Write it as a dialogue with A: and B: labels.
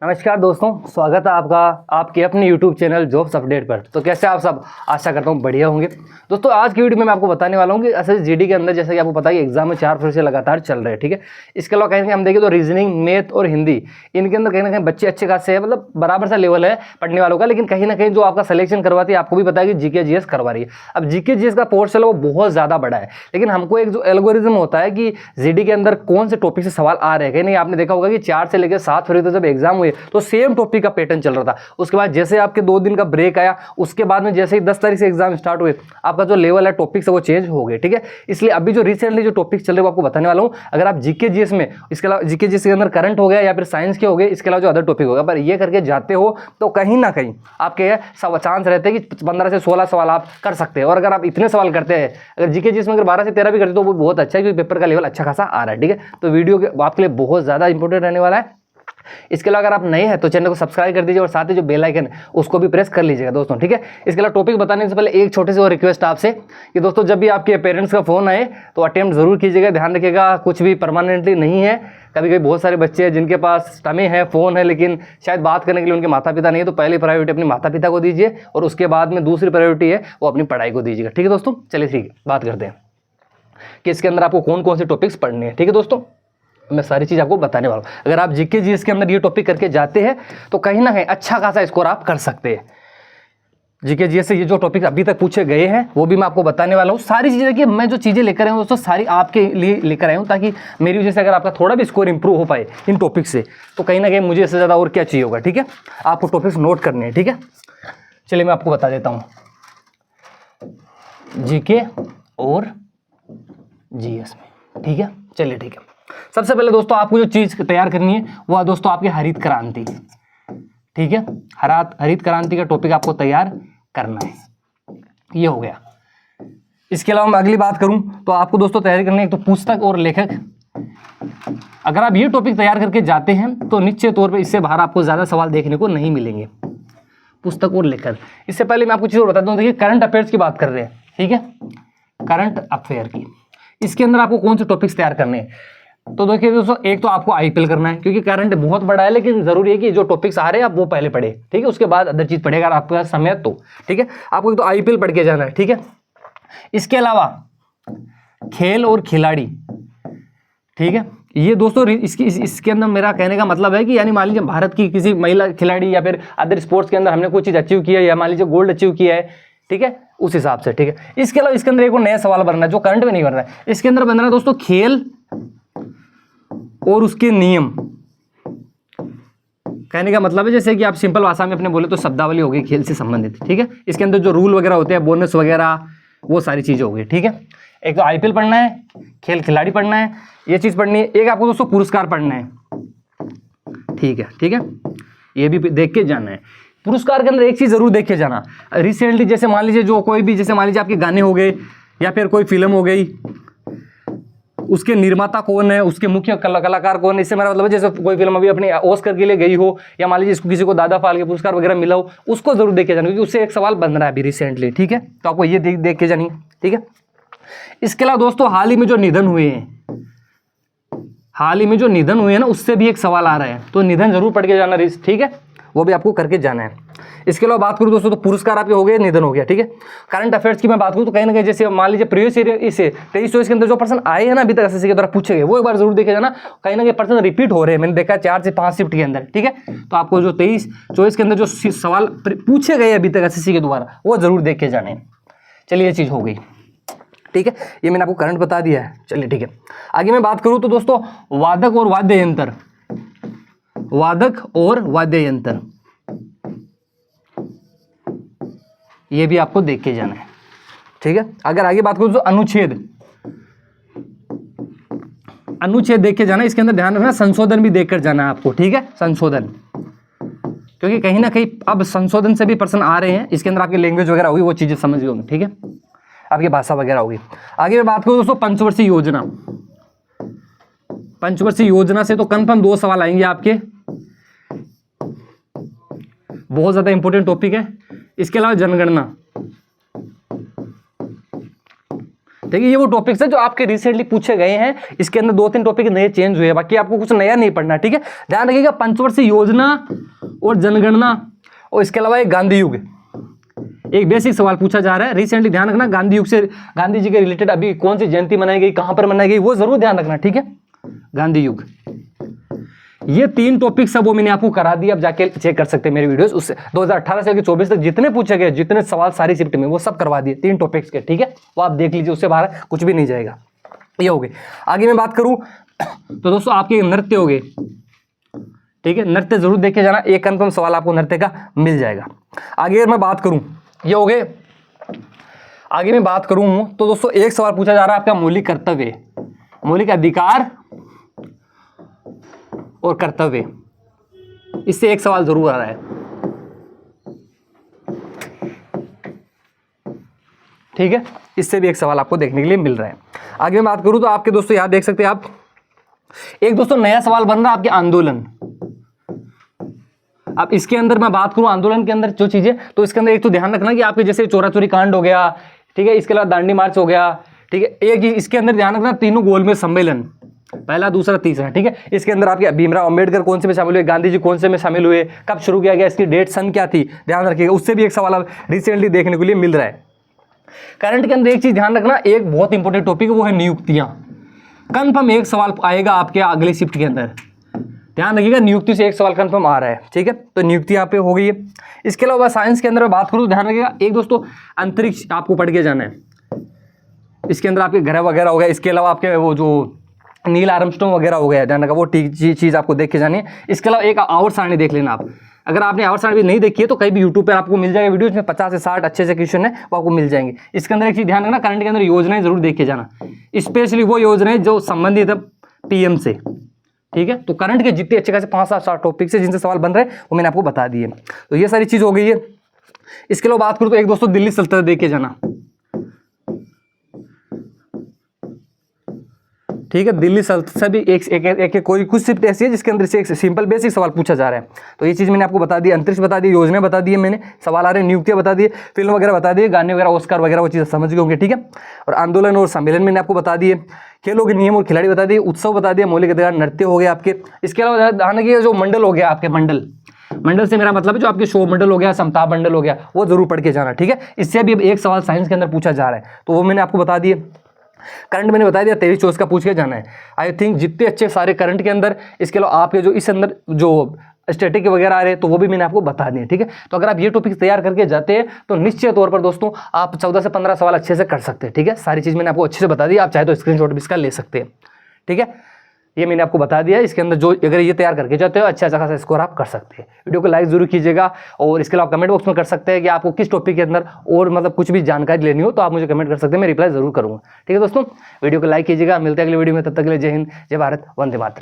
A: नमस्कार दोस्तों, स्वागत है आपका आपके अपने YouTube चैनल जॉब्स अपडेट पर। तो कैसे आप सब, आशा करता हूँ बढ़िया होंगे। दोस्तों आज की वीडियो में मैं आपको बताने वाला हूँ कि असल जीडी के अंदर जैसे कि आपको पता है एग्जाम में 4 फरवरी से लगातार चल रहे हैं, ठीक है। इसके अलावा कहीं ना कहीं हम देखें तो रीजनिंग, मैथ और हिंदी, इनके अंदर कहीं ना कहीं बच्चे अच्छे खासे हैं, मतलब बराबर सा लेवल है पढ़ने वालों का। लेकिन कहीं ना कहीं जो आपका सिलेक्शन करवाती है, आपको भी पता है कि जीके जीएस करवा रही है। अब जीके जीएस का पोर्शन वो बहुत ज़्यादा बड़ा है, लेकिन हमको एक जो एल्गोरिज्म होता है कि जीडी के अंदर कौन से टॉपिक से सवाल आ रहे हैं। कहीं नहीं आपने देखा होगा कि 4 से लेकर 7 फरवरी तक जब एग्जाम हुए तो सेम टॉपिक का पैटर्न चल रहा था। उसके बाद जैसे आपके 2 दिन का ब्रेक आया, उसके बाद में जैसे ही 10 तारीख से एग्जाम स्टार्ट हुए, आपका जो लेवल है टॉपिक से वो चेंज हो गए, ठीक है। इसलिए अभी जो रिसेंटली जो टॉपिक चल रहे हैं वो आपको बताने वाला हूं। अगर आप जीके जीएस में, इसके अलावा जीके जीएस के अंदर करंट हो गया या फिर साइंस के हो गए, इसके अलावा जो अदर टॉपिक होगा, पर ये करके जाते हो तो कहीं ना कहीं आपके चांस रहते हैं कि 15 से 16 सवाल आप कर सकते हैं। और अगर आप इतने सवाल करते हैं, अगर जीके जीएस में अगर 12 से 13 भी करते तो वो बहुत अच्छा है, क्योंकि पेपर का लेवल अच्छा खासा आ रहा है, ठीक है। तो वीडियो आपके लिए बहुत ज़्यादा इंपॉर्टेंट रहने वाला है। इसके अलावा अगर आप नए हैं तो चैनल को सब्सक्राइब कर दीजिए और साथ ही जो बेल आइकन है उसको भी प्रेस कर लीजिएगा दोस्तों, ठीक है। इसके अलावा टॉपिक बताने से पहले एक छोटे से और रिक्वेस्ट आपसे कि दोस्तों जब भी आपके पेरेंट्स का फ़ोन आए तो अटेम्प्ट जरूर कीजिएगा। ध्यान रखिएगा, कुछ भी परमानेंटली नहीं है। कभी कभी बहुत सारे बच्चे हैं जिनके पास समय है, फ़ोन है, लेकिन शायद बात करने के लिए उनके माता पिता नहीं है। तो पहली प्रायोरिटी अपने माता पिता को दीजिए और उसके बाद में दूसरी प्रायोरिटी है वो अपनी पढ़ाई को दीजिएगा, ठीक है दोस्तों। चलिए ठीक है, बात करते हैं कि इसके अंदर आपको कौन कौन से टॉपिक्स पढ़ने हैं, ठीक है दोस्तों। मैं सारी चीज़ आपको बताने वाला हूँ। अगर आप जीके जीएस के अंदर ये टॉपिक करके जाते हैं तो कहीं ना कहीं अच्छा खासा स्कोर आप कर सकते हैं। जीके जीएस से ये जो टॉपिक अभी तक पूछे गए हैं वो भी मैं आपको बताने वाला हूँ। सारी चीज़ें देखिए, मैं जो चीज़ें लेकर आया हूँ दोस्तों सारी आपके लिए लेकर आया हूँ, ताकि मेरी वजह से अगर आपका थोड़ा भी स्कोर इंप्रूव हो पाए इन टॉपिक से तो कहीं ना कहीं मुझे इससे ज़्यादा और क्या चाहिए होगा, ठीक है। आपको टॉपिक्स नोट करने हैं, ठीक है। चलिए मैं आपको बता देता हूँ जीके और जीएस में, ठीक है। चलिए ठीक है, सबसे पहले दोस्तों आपको जो चीज़ तैयार करनी है वो है दोस्तों आपकी हरित क्रांति, ठीक है। हरित क्रांति का टॉपिक आपको तैयार करना है, ये हो गया। इसके अलावा मैं अगली बात करूं तो आपको दोस्तों तैयारी करनी है एक तो पुस्तक और लेखक। अगर आप ये टॉपिक तैयार करके जाते हैं तो निश्चित तौर पर इससे बाहर आपको ज़्यादा सवाल देखने को नहीं मिलेंगे। पुस्तक और लेखक। इससे पहले मैं आपको चीज़ और बताता हूँ, देखिए करंट अफेयर्स की बात कर रहे हैं, ठीक है, करंट अफेयर की। इसके अंदर आपको कौन से टॉपिक्स तैयार करने हैं, तो देखिए दोस्तों एक तो आपको आईपीएल करना है, क्योंकि करंट बहुत बड़ा है, लेकिन जरूरी है कि जो टॉपिक्स आ रहे हैं आप वो पहले पढ़े, ठीक है। उसके बाद अदर चीज पढ़ेगा आपका समय तो, ठीक है। आपको एक तो आईपीएल पढ़ के जाना है, ठीक है। इसके अलावा खेल और खिलाड़ी, ठीक है। ये दोस्तों इसके अंदर मेरा कहने का मतलब है कि यानी मान लीजिए भारत की किसी महिला खिलाड़ी या फिर अदर स्पोर्ट्स के अंदर हमने कोई चीज अचीव किया है, या मान लीजिए गोल्ड अचीव किया है, ठीक है, उस हिसाब से, ठीक है। इसके अलावा इसके अंदर एक और नया सवाल बनना है जो करंट में नहीं बन रहा है। इसके अंदर बन रहा है दोस्तों खेल और उसके नियम। कहने का मतलब है जैसे कि आप सिंपल भाषा में अपने बोले तो शब्दावली हो गई खेल से संबंधित, ठीक है। इसके अंदर जो रूल वगैरह होते हैं, बोनस वगैरह, वो सारी चीजें हो गई, ठीक है। एक तो आईपीएल पढ़ना है, खेल खिलाड़ी पढ़ना है, ये चीज पढ़नी है। एक आपको दोस्तों पुरस्कार पढ़ना है, ठीक है, ठीक है, ये भी देख के जाना है। पुरस्कार के अंदर एक चीज जरूर देख के जाना, रिसेंटली जैसे मान लीजिए जो कोई भी, जैसे मान लीजिए आपके गाने हो गए या फिर कोई फिल्म हो गई, उसके निर्माता कौन है, उसके मुख्य कलाकार कौन है। इससे मेरा मतलब है जैसे कोई फिल्म अभी अपने ऑस्कर के लिए गई हो, या मान लीजिए इसको किसी को दादा फाल्के पुरस्कार वगैरह मिला हो, उसको जरूर देख के जाना, क्योंकि उससे एक सवाल बन रहा है अभी रिसेंटली, ठीक है। तो आपको ये देख के जानी है, ठीक है। इसके अलावा दोस्तों हाल ही में जो निधन हुए हैं, हाल ही में जो निधन हुए हैं ना, उससे भी एक सवाल आ रहा है, तो निधन जरूर पढ़ के जाना, ठीक है, वो भी आपको करके जाना है। इसके अलावा बात करूं दोस्तों तो पुरस्कार आपके हो गए, निधन हो गया, ठीक है। करंट अफेयर्स की मैं बात करूं तो कहीं ना कहीं जैसे मान लीजिए प्रीवियस ईयर इसे 23-24 के अंदर जो पर्सन आए हैं ना अभी तक एसएससी के द्वारा पूछे गए, वो एक बार जरूर देखे जाना। कहीं ना कहीं पर्सन रिपीट हो रहे हैं, मैंने देखा 4 से 5 शिफ्ट के अंदर, ठीक है। तो आपको जो 23-24 के अंदर जो सवाल पूछे गए अभी तक एसएससी के द्वारा वो जरूर देख के जाने। चलिए ये चीज़ हो गई, ठीक है। ये मैंने आपको करंट बता दिया है। चलिए ठीक है, आगे मैं बात करूं तो दोस्तों वादक और वाद्य यंत्र, वादक और वाद्य यंत्र, ये भी आपको देख के जाना है, ठीक है। अगर आगे बात करूं तो अनुच्छेद देख के जाना। इसके अंदर ध्यान रखना संशोधन भी देखकर जाना है आपको, ठीक है, संशोधन, क्योंकि कहीं ना कहीं अब संशोधन से भी प्रश्न आ रहे हैं। इसके अंदर आपकी लैंग्वेज वगैरह होगी, वो चीजें समझ होंगे, ठीक है, आपकी भाषा वगैरह होगी। आगे मैं बात करूं दोस्तों पंचवर्षीय योजना, पंचवर्षीय योजना से तो कंफर्म 2 सवाल आएंगे आपके, बहुत ज्यादा इंपॉर्टेंट टॉपिक है। इसके अलावा जनगणना, देखिए ये वो टॉपिक्स है जो आपके रिसेंटली पूछे गए हैं, इसके अंदर 2-3 टॉपिक नए चेंज हुए हैं, बाकी आपको कुछ नया नहीं पढ़ना, ठीक है। ध्यान रखिएगा पंचवर्षीय योजना और जनगणना और इसके अलावा एक गांधी युग, एक बेसिक सवाल पूछा जा रहा है रिसेंटली, ध्यान रखना। गांधी युग से, गांधी जी के रिलेटेड अभी कौन सी जयंती मनाई गई, कहां पर मनाई गई, वो जरूर ध्यान रखना, ठीक है। गांधी युग, ये 3 टॉपिक्स है वो मैंने आपको करा दिया, आप जाके चेक कर सकते हैं मेरे वीडियोस। उससे 2018 से लेकर 24 तक जितने पूछे गए, जितने सवाल सारी शिफ्ट में, वो सब करवा दिए 3 टॉपिक्स के, ठीक है। वो आप देख लीजिए, उससे बाहर कुछ भी नहीं जाएगा। ये हो गई। आगे मैं बात करूं तो दोस्तों आपके नृत्य हो गए, ठीक है। नृत्य जरूर देखे जाना, एक कंफर्म सवाल आपको नृत्य का मिल जाएगा। आगे अगर मैं बात करूं, ये हो गए। आगे मैं बात करूं तो दोस्तों एक सवाल पूछा जा रहा है आपका मौलिक कर्तव्य, मौलिक अधिकार और कर्तव्य, इससे एक सवाल जरूर आ रहा है, ठीक है। इससे भी एक सवाल आपको देखने के लिए मिल रहा है। आगे मैं बात करूं तो आपके दोस्तों यहां देख सकते हैं आप, एक दोस्तों नया सवाल बन रहा है आपके आंदोलन। अब इसके अंदर मैं बात करूं आंदोलन के अंदर जो चीजें, तो इसके अंदर एक तो ध्यान रखना कि आपके जैसे चोरा चोरी कांड हो गया, ठीक है। इसके अलावा दांडी मार्च हो गया, ठीक है। एक इसके अंदर ध्यान रखना तीनों गोलमेज सम्मेलन, पहला, दूसरा, तीसरा, ठीक है। इसके अंदर आपके भीमराव अंबेडकर कौन से में शामिल हुए, गांधी जी कौन से में शामिल हुए, कब शुरू किया गया, इसकी डेट सन क्या थी, ध्यान रखिएगा। उससे भी एक सवाल अब रिसेंटली देखने के लिए मिल रहा है। करंट के अंदर एक चीज ध्यान रखना, एक बहुत इंपॉर्टेंट टॉपिक है, वो है नियुक्तियां। कंफर्म एक सवाल आएगा आपके अगले शिफ्ट के अंदर, ध्यान रखिएगा। नियुक्ति से एक सवाल कंफर्म आ रहा है, ठीक है। तो नियुक्ति यहाँ पे हो गई है। इसके अलावा साइंस के अंदर मैं बात करूँ तो ध्यान रखिएगा, एक दोस्तों अंतरिक्ष आपको पढ़ के जाना है। इसके अंदर आपके ग्रह वगैरह हो गया, इसके अलावा आपके वो जो नील आर्मस्ट्रॉन्ग वगैरह हो गया, ध्यान रखा, वो चीज़ आपको देख के जानी है। इसके अलावा एक आवर्त सारणी देख लेना आप, अगर आपने आवर्त सारणी नहीं देखी है तो कहीं भी यूट्यूब पर आपको मिल जाएगा वीडियो, इसमें 50 से 60 अच्छे से क्वेश्चन है वो आपको मिल जाएंगे। इसके अंदर एक चीज़ ध्यान रखना, करंट के अंदर योजनाएं जरूर देख के जाना, स्पेशली वो योजनाएं जो संबंधित है पीएम से, ठीक है। तो करंट के जितने अच्छे खासे 5-7 टॉपिक से जिनसे सवाल बन रहे हैं वो मैंने आपको बता दिए। तो ये सारी चीज़ हो गई है। इसके अलावा बात करूँ तो एक दोस्तों दिल्ली सल्तनत देख के जाना, ठीक है। दिल्ली सल्तनत से भी एक कोई कुछ शिफ्ट ऐसी है जिसके अंदर से एक सिंपल बेसिक सवाल पूछा जा रहा है। तो ये चीज़ मैंने आपको बता दी, अंतरिक्ष बता दी, योजना बता दी है मैंने, सवाल आ रहे हैं, नियुक्तियां बता दी, फिल्म वगैरह बता दी, गाने वगैरह, ऑस्कर वगैरह, वो चीज़ समझ गए होंगे, ठीक है। और आंदोलन और सम्मेलन मैंने आपको बता दिए, खेलों के नियम और खिलाड़ी बता दिए, उत्सव बता दिया, मौलिक अधिकार, नृत्य हो गए आपके। इसके अलावा ध्यान रखिए जो मंडल हो गया आपके, मंडल से मेरा मतलब है जो आपके शो मंडल हो गया, समता मंडल हो गया, वो जरूर पढ़ के जाना, ठीक है। इससे भी एक सवाल साइंस के अंदर पूछा जा रहा है, तो वो मैंने आपको बता दिए। करंट मैंने बता दिया 23-24 का पूछ के जाना है। आई थिंक जितने अच्छे सारे करंट के अंदर, इसके अलावा आपके जो इस अंदर जो स्टैटिक वगैरह आ रहे हैं तो वो भी मैंने आपको बता दिए, ठीक है। तो अगर आप ये टॉपिक तैयार करके जाते हैं तो निश्चित तौर पर दोस्तों आप 14 से 15 सवाल अच्छे से कर सकते हैं, ठीक है। सारी चीज़ मैंने आपको अच्छे से बता दी, आप चाहे तो स्क्रीनशॉट भी इसका ले सकते हैं, ठीक है। ये मैंने आपको बता दिया। इसके अंदर जो अगर ये तैयार करके जाते हो अच्छा खासा स्कोर आप कर सकते हैं। वीडियो को लाइक जरूर कीजिएगा और इसके अलावा कमेंट बॉक्स में कर सकते हैं कि आपको किस टॉपिक के अंदर और मतलब कुछ भी जानकारी लेनी हो तो आप मुझे कमेंट कर सकते हैं, मैं रिप्लाई जरूर करूँगा, ठीक है दोस्तों। वीडियो को लाइक कीजिएगा, मिलते हैं अगले वीडियो में, तब तक के लिए जय हिंद, जय भारत, वंदे मातरम।